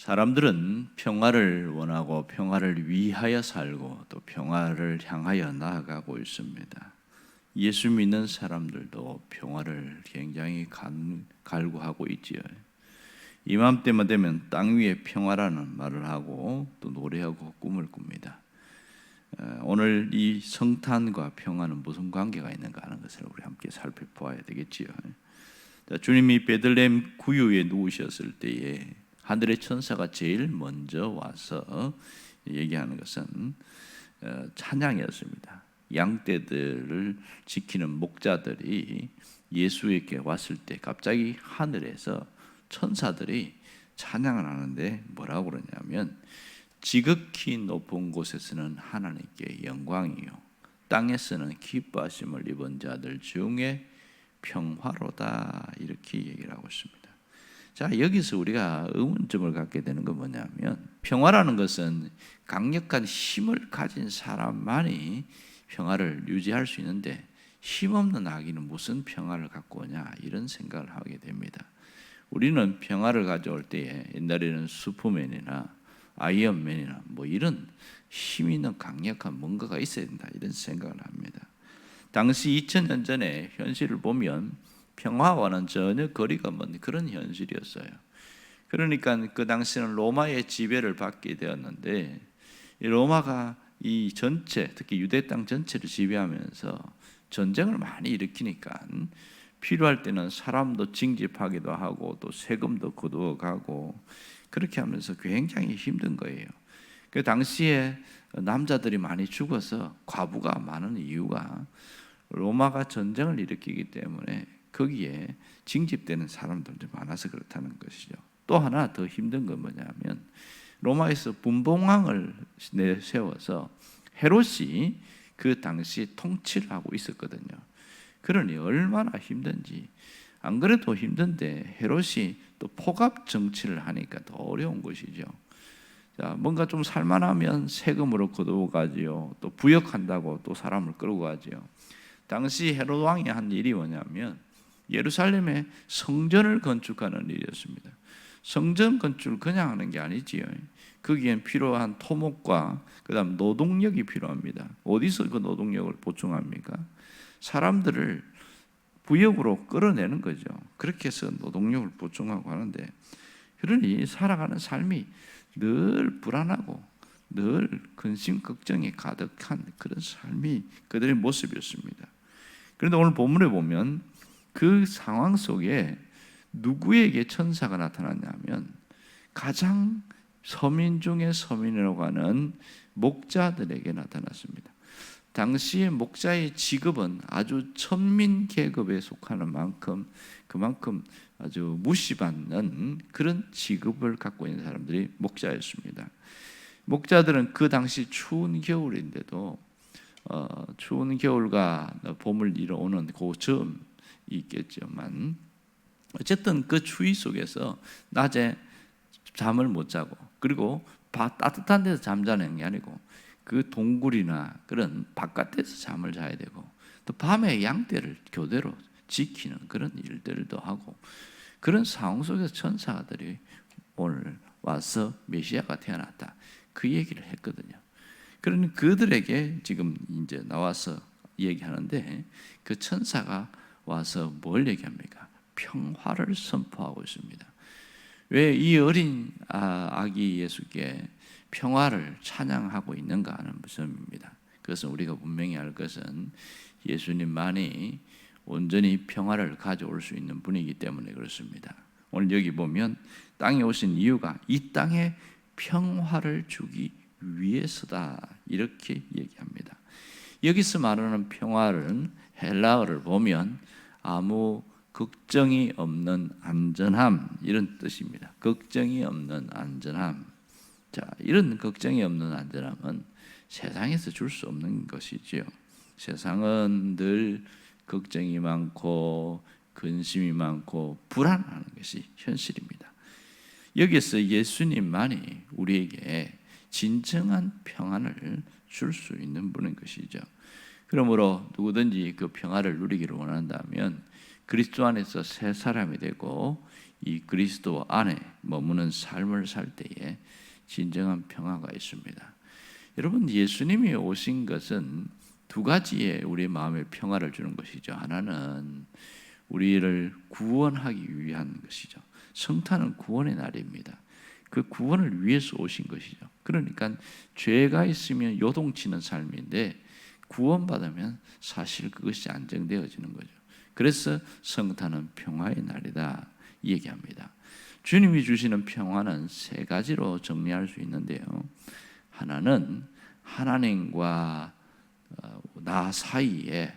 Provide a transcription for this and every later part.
사람들은 평화를 원하고 평화를 위하여 살고 또 평화를 향하여 나아가고 있습니다. 예수 믿는 사람들도 평화를 굉장히 갈구하고 있지요. 이맘때만 되면 땅 위에 평화라는 말을 하고 또 노래하고 꿈을 꿉니다. 오늘 이 성탄과 평화는 무슨 관계가 있는가 하는 것을 우리 함께 살펴보아야 되겠지요. 주님이 베들레헴 구유에 누우셨을 때에 하늘의 천사가 제일 먼저 와서 얘기하는 것은 찬양이었습니다. 양떼들을 지키는 목자들이 예수에게 왔을 때 갑자기 하늘에서 천사들이 찬양을 하는데 뭐라고 그러냐면, 지극히 높은 곳에서는 하나님께 영광이요 땅에서는 기뻐하심을 입은 자들 중에 평화로다, 이렇게 얘기를 하고 있습니다. 자, 여기서 우리가 의문점을 갖게 되는 건 뭐냐면, 평화라는 것은 강력한 힘을 가진 사람만이 평화를 유지할 수 있는데 힘없는 아기는 무슨 평화를 갖고 오냐, 이런 생각을 하게 됩니다. 우리는 평화를 가져올 때에 옛날에는 슈퍼맨이나 아이언맨이나 뭐 이런 힘 있는 강력한 뭔가가 있어야 된다, 이런 생각을 합니다. 당시 2000년 전에 현실을 보면 평화와는 전혀 거리가 먼 그런 현실이었어요. 그러니까 그 당시는 로마의 지배를 받게 되었는데, 이 로마가 이 전체, 특히 유대 땅 전체를 지배하면서 전쟁을 많이 일으키니까 필요할 때는 사람도 징집하기도 하고 또 세금도 거두어 가고, 그렇게 하면서 굉장히 힘든 거예요. 그 당시에 남자들이 많이 죽어서 과부가 많은 이유가 로마가 전쟁을 일으키기 때문에 거기에 징집되는 사람들도 많아서 그렇다는 것이죠. 또 하나 더 힘든 건 뭐냐면, 로마에서 분봉왕을 내세워서 헤롯이 그 당시 통치를 하고 있었거든요. 그러니 얼마나 힘든지. 안 그래도 힘든데 헤롯이 또 포갑 정치를 하니까 더 어려운 것이죠. 자, 뭔가 좀 살만하면 세금으로 거두어 가지요. 또 부역한다고 또 사람을 끌고 가지요. 당시 헤롯 왕이 한 일이 뭐냐면, 예루살렘에 성전을 건축하는 일이었습니다. 성전 건축을 그냥 하는 게 아니지요. 거기엔 필요한 토목과 그다음 노동력이 필요합니다. 어디서 그 노동력을 보충합니까? 사람들을 부역으로 끌어내는 거죠. 그렇게 해서 노동력을 보충하고 하는데, 그러니 살아가는 삶이 늘 불안하고 늘 근심 걱정이 가득한 그런 삶이 그들의 모습이었습니다. 그런데 오늘 본문에 보면 그 상황 속에 누구에게 천사가 나타났냐면, 가장 서민 중에 서민이라고 하는 목자들에게 나타났습니다. 당시의 목자의 직업은 아주 천민 계급에 속하는 만큼, 그만큼 아주 무시받는 그런 직업을 갖고 있는 사람들이 목자였습니다. 목자들은 그 당시 추운 겨울인데도 추운 겨울과 봄을 이뤄오는 그 점 있겠지만, 어쨌든 그 추위 속에서 낮에 잠을 못 자고, 그리고 따뜻한 데서 잠자는 게 아니고 그 동굴이나 그런 바깥에서 잠을 자야 되고, 또 밤에 양떼를 교대로 지키는 그런 일들도 하고, 그런 상황 속에서 천사들이 오늘 와서 메시아가 태어났다, 그 얘기를 했거든요. 그러니 그들에게 지금 이제 나와서 얘기하는데, 그 천사가 와서 뭘 얘기합니까? 평화를 선포하고 있습니다. 왜 이 어린 아기 예수께 평화를 찬양하고 있는가 하는 점입니다. 그것은 우리가 분명히 알 것은 예수님만이 온전히 평화를 가져올 수 있는 분이기 때문에 그렇습니다. 오늘 여기 보면 땅에 오신 이유가 이 땅에 평화를 주기 위해서다, 이렇게 얘기합니다. 여기서 말하는 평화는 헬라어를 보면 아무 걱정이 없는 안전함, 이런 뜻입니다. 걱정이 없는 안전함. 자, 이런 걱정이 없는 안전함은 세상에서 줄 수 없는 것이지요. 세상은 늘 걱정이 많고 근심이 많고 불안한 것이 현실입니다. 여기서 예수님만이 우리에게 진정한 평안을 줄 수 있는 분인 것이죠. 그러므로 누구든지 그 평화를 누리기를 원한다면 그리스도 안에서 새 사람이 되고 이 그리스도 안에 머무는 삶을 살 때에 진정한 평화가 있습니다. 여러분, 예수님이 오신 것은 두 가지의 우리 마음의 평화를 주는 것이죠. 하나는 우리를 구원하기 위한 것이죠. 성탄은 구원의 날입니다. 그 구원을 위해서 오신 것이죠. 그러니까 죄가 있으면 요동치는 삶인데 구원받으면 사실 그것이 안정되어지는 거죠. 그래서 성탄은 평화의 날이다 이 얘기합니다. 주님이 주시는 평화는 세 가지로 정리할 수 있는데요. 하나는 하나님과 나 사이에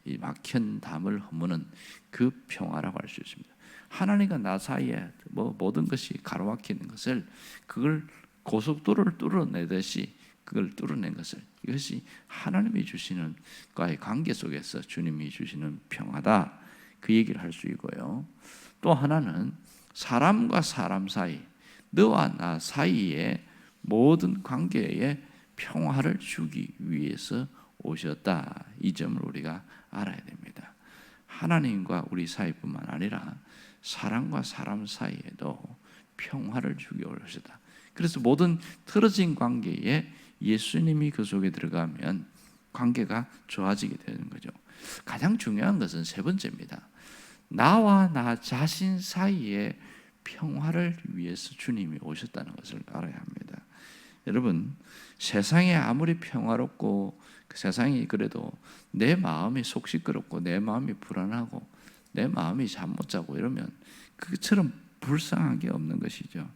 이 막힌 담을 허무는 그 평화라고 할 수 있습니다. 하나님과 나 사이에 모든 것이 가로막히는 것을, 그걸 고속도로를 뚫어내듯이 그걸 뚫어낸 것을, 이것이 하나님이 주시는 과의 관계 속에서 주님이 주시는 평화다, 그 얘기를 할 수 있고요. 또 하나는 사람과 사람 사이, 너와 나 사이의 모든 관계에 평화를 주기 위해서 오셨다, 이 점을 우리가 알아야 됩니다. 하나님과 우리 사이뿐만 아니라 사람과 사람 사이에도 평화를 주기 오셨다. 그래서 모든 틀어진 관계에 예수님이 그 속에 들어가면 관계가 좋아지게 되는 거죠. 가장 중요한 것은 세 번째입니다. 나와 나 자신 사이에 평화를 위해서 주님이 오셨다는 것을 알아야 합니다. 여러분, 세상이 아무리 평화롭고 그 세상이 그래도 내 마음이 속 시끄럽고 내 마음이 불안하고 내 마음이 잠 못 자고 이러면 그처럼 불쌍한 게 없는 것이죠.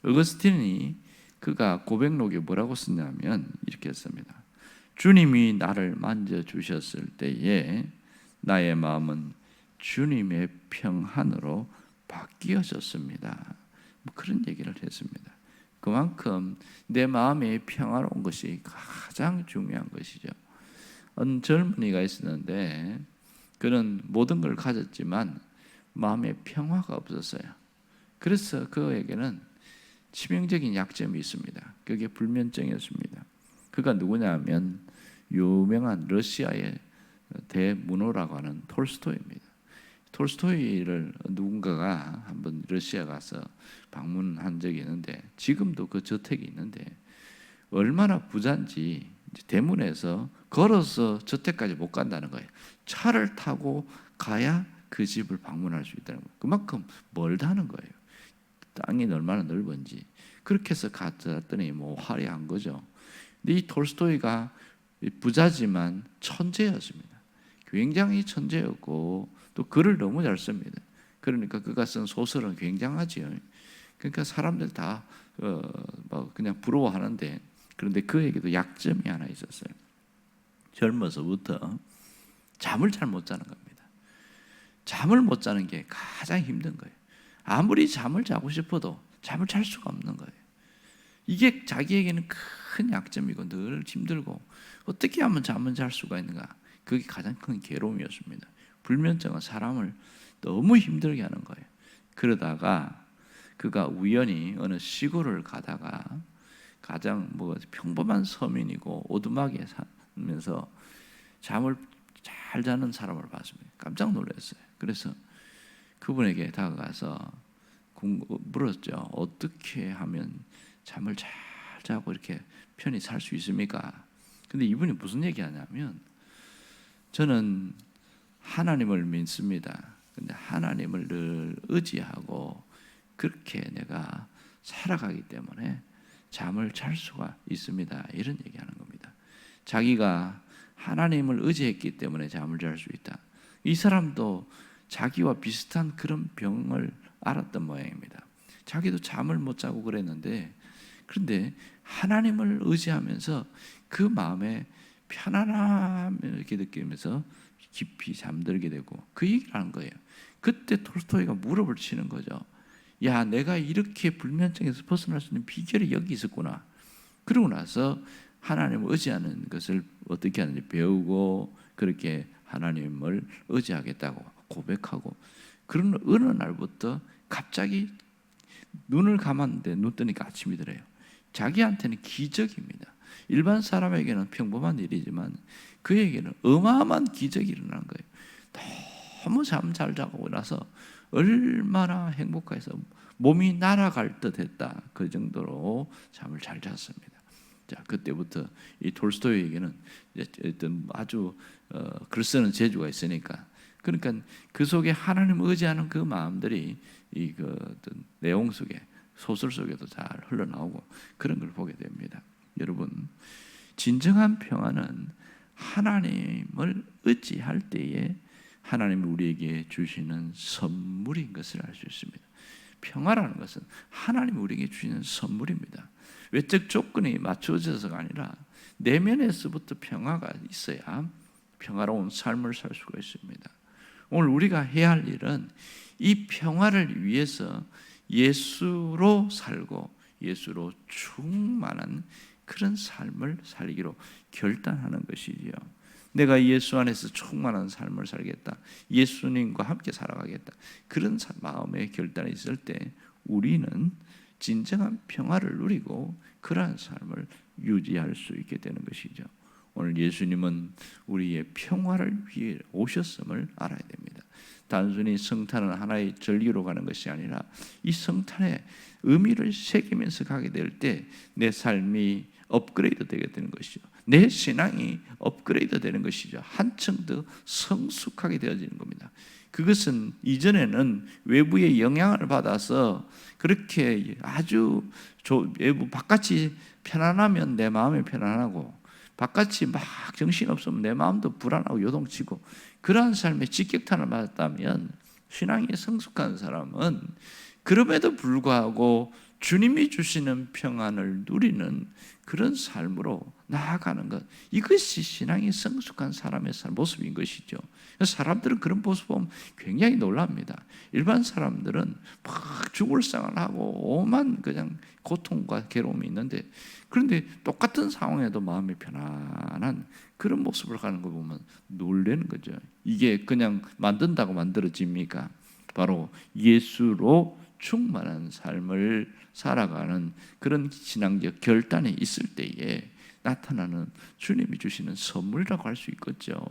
어거스틴이 그가 고백록에 뭐라고 썼냐면 이렇게 했습니다. 주님이 나를 만져주셨을 때에 나의 마음은 주님의 평안으로 바뀌어졌습니다. 그런 얘기를 했습니다. 그만큼 내 마음에 평화로운 것이 가장 중요한 것이죠. 어느 젊은이가 있었는데 그는 모든 걸 가졌지만 마음에 평화가 없었어요. 그래서 그에게는 치명적인 약점이 있습니다. 그게 불면증이었습니다. 그가 누구냐면 유명한 러시아의 대문호라고 하는 톨스토이입니다. 톨스토이를 누군가가 한번 러시아 가서 방문한 적이 있는데 지금도 그 저택이 있는데 얼마나 부자인지 대문에서 걸어서 저택까지 못 간다는 거예요. 차를 타고 가야 그 집을 방문할 수 있다는 거예요. 그만큼 멀다는 거예요. 땅이 얼마나 넓은지. 그렇게 해서 갔더니 화려한 거죠. 근데 이 톨스토이가 부자지만 천재였습니다. 굉장히 천재였고 또 글을 너무 잘 씁니다. 그러니까 그가 쓴 소설은 굉장하지요. 그러니까 사람들 다 그냥 부러워하는데, 그런데 그에게도 약점이 하나 있었어요. 젊어서부터 잠을 잘 못 자는 겁니다. 잠을 못 자는 게 가장 힘든 거예요. 아무리 잠을 자고 싶어도 잠을 잘 수가 없는 거예요. 이게 자기에게는 큰 약점이고 늘 힘들고 어떻게 하면 잠을 잘 수가 있는가, 그게 가장 큰 괴로움이었습니다. 불면증은 사람을 너무 힘들게 하는 거예요. 그러다가 그가 우연히 어느 시골을 가다가 가장 평범한 서민이고 오두막에 살면서 잠을 잘 자는 사람을 봤습니다. 깜짝 놀랐어요. 그래서 그분에게 다가가서 물었죠. 어떻게 하면 잠을 잘 자고 이렇게 편히 살 수 있습니까? 근데 이분이 무슨 얘기하냐면, 저는 하나님을 믿습니다. 근데 하나님을 늘 의지하고 그렇게 내가 살아가기 때문에 잠을 잘 수가 있습니다. 이런 얘기하는 겁니다. 자기가 하나님을 의지했기 때문에 잠을 잘 수 있다. 이 사람도 자기와 비슷한 그런 병을 앓았던 모양입니다. 자기도 잠을 못 자고 그랬는데, 그런데 하나님을 의지하면서 그 마음에 편안함을 이렇게 느끼면서 깊이 잠들게 되고 그 얘기를 하는 거예요. 그때 톨스토이가 무릎을 치는 거죠. 야, 내가 이렇게 불면증에서 벗어날 수 있는 비결이 여기 있었구나. 그러고 나서 하나님을 의지하는 것을 어떻게 하는지 배우고 그렇게 하나님을 의지하겠다고 고백하고, 그런 어느 날부터 갑자기 눈을 감았는데 눈 뜨니까 아침이 되래요. 자기한테는 기적입니다. 일반 사람에게는 평범한 일이지만 그에게는 어마어마한 기적이 일어난 거예요. 너무 잠 잘 자고 나서 얼마나 행복해서 몸이 날아갈 듯 했다. 그 정도로 잠을 잘 잤습니다. 자, 그때부터 이 톨스토이에게는 어떤 아주 글 쓰는 재주가 있으니까, 그러니까 그 속에 하나님 의지하는 그 마음들이 이 그 어떤 내용 속에, 소설 속에도 잘 흘러나오고 그런 걸 보게 됩니다. 여러분, 진정한 평안은 하나님을 의지할 때에 하나님이 우리에게 주시는 선물인 것을 알 수 있습니다. 평화라는 것은 하나님이 우리에게 주시는 선물입니다. 외적 조건이 맞춰져서가 아니라 내면에서부터 평화가 있어야 평화로운 삶을 살 수가 있습니다. 오늘 우리가 해야 할 일은 이 평화를 위해서 예수로 살고 예수로 충만한 그런 삶을 살기로 결단하는 것이지요. 내가 예수 안에서 충만한 삶을 살겠다, 예수님과 함께 살아가겠다, 그런 마음의 결단이 있을 때 우리는 진정한 평화를 누리고 그러한 삶을 유지할 수 있게 되는 것이죠. 오늘 예수님은 우리의 평화를 위해 오셨음을 알아야 됩니다. 단순히 성탄은 하나의 절기로 가는 것이 아니라 이 성탄의 의미를 새기면서 가게 될 때 내 삶이 업그레이드 되게 되는 것이죠. 내 신앙이 업그레이드 되는 것이죠. 한층 더 성숙하게 되어지는 겁니다. 그것은 이전에는 외부의 영향을 받아서 그렇게 아주 외부 바깥이 편안하면 내 마음이 편안하고, 바깥이 막 정신없으면 내 마음도 불안하고 요동치고, 그러한 삶에 직격탄을 맞았다면 신앙이 성숙한 사람은 그럼에도 불구하고 주님이 주시는 평안을 누리는 그런 삶으로 나아가는 것, 이것이 신앙이 성숙한 사람의 모습인 것이죠. 사람들은 그런 모습 보면 굉장히 놀랍니다. 일반 사람들은 막 죽을 상을 하고 오만 그냥 고통과 괴로움이 있는데, 그런데 똑같은 상황에도 마음이 편안한 그런 모습을 가는 거 보면 놀라는 거죠. 이게 그냥 만든다고 만들어집니까? 바로 예수로 충만한 삶을 살아가는 그런 신앙적 결단이 있을 때에 나타나는 주님이 주시는 선물이라고 할 수 있겠죠.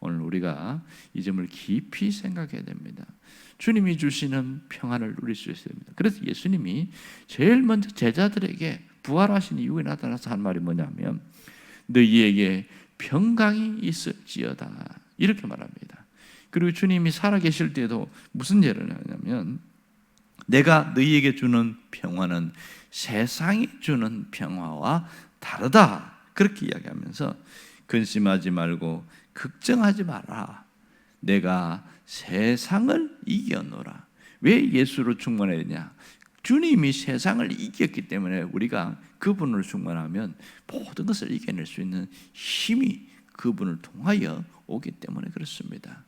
오늘 우리가 이 점을 깊이 생각해야 됩니다. 주님이 주시는 평안을 누릴 수 있어야 됩니다. 그래서 예수님이 제일 먼저 제자들에게 부활하신 이후에 나타나서 한 말이 뭐냐면, 너희에게 평강이 있을지어다, 이렇게 말합니다. 그리고 주님이 살아계실 때도 무슨 예를 하냐면, 내가 너희에게 주는 평화는 세상이 주는 평화와 다르다, 그렇게 이야기하면서 근심하지 말고 걱정하지 마라, 내가 세상을 이겨노라. 왜 예수로 충만해야 되냐? 주님이 세상을 이겼기 때문에 우리가 그분을 충만하면 모든 것을 이겨낼 수 있는 힘이 그분을 통하여 오기 때문에 그렇습니다.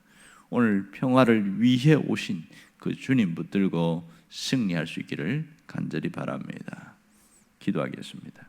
오늘 평화를 위해 오신 그 주님 붙들고 승리할 수 있기를 간절히 바랍니다. 기도하겠습니다.